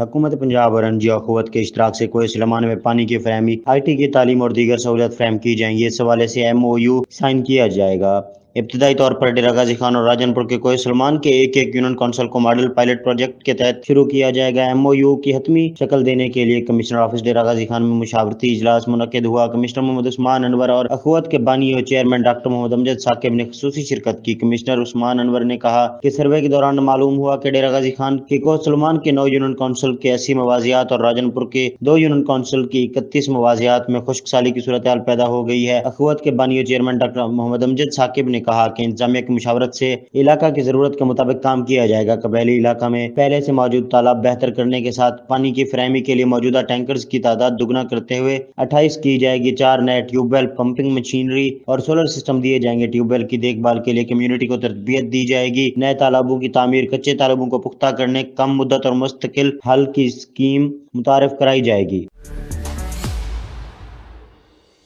حکومت پنجاب اور NGO اخوت کے اشتراک سے کوہ سلیمان میں پانی کی فراہمی، IT کی تعلیم اور دیگر سہولت فراہم کی جائیں گی۔ اس حوالے سے MOU سائن کیا جائے گا۔ ابتدائی طور پر ڈیرہ غازی خان اور راجن پور کے کوہ سلیمان کے ایک یونین کونسل کو ماڈل پائلٹ پروجیکٹ کے تحت شروع کیا جائے گا۔ MOU کی حتمی شکل دینے کے لیے کمشنر آفس ڈیرہ غازی خان میں مشاورتی اجلاس منعقد ہوا۔ کمشنر محمد عثمان انور اور اخوت کے بانی و چیئرمین ڈاکٹر محمد امجد ثاقب نے خصوصی شرکت کی۔ کمشنر عثمان انور نے کہا کہ سروے کے دوران معلوم ہوا کہ ڈیرہ غازی خان کے کوہ سلیمان کے 9 یونین کونسل کے 80 مواضعات اور راجن پور کے 2 یونین کونسل کی 31 مواضعات میں خشک سالی کی صورتحال پیدا ہو گئی ہے۔ اخوت کے بانی و چیئرمین ڈاکٹر محمد امجد ثاقب نے کہا کہ انتظامیہ کی مشاورت سے علاقہ کی ضرورت کے مطابق کام کیا جائے گا۔ قبائلی علاقہ میں پہلے سے موجود تالاب بہتر کرنے کے ساتھ پانی کی فراہمی کے لیے موجودہ ٹینکرز کی تعداد دوگنا کرتے ہوئے 28 کی جائے گی۔ 4 نئے ٹیوب ویل، پمپنگ مشینری اور سولر سسٹم دیے جائیں گے۔ ٹیوب ویل کی دیکھ بھال کے لیے کمیونٹی کو تربیت دی جائے گی۔ نئے تالابوں کی تعمیر، کچے تالابوں کو پختہ کرنے، کم مدت اور مستقل حل کی اسکیم متعارف کرائی جائے گی۔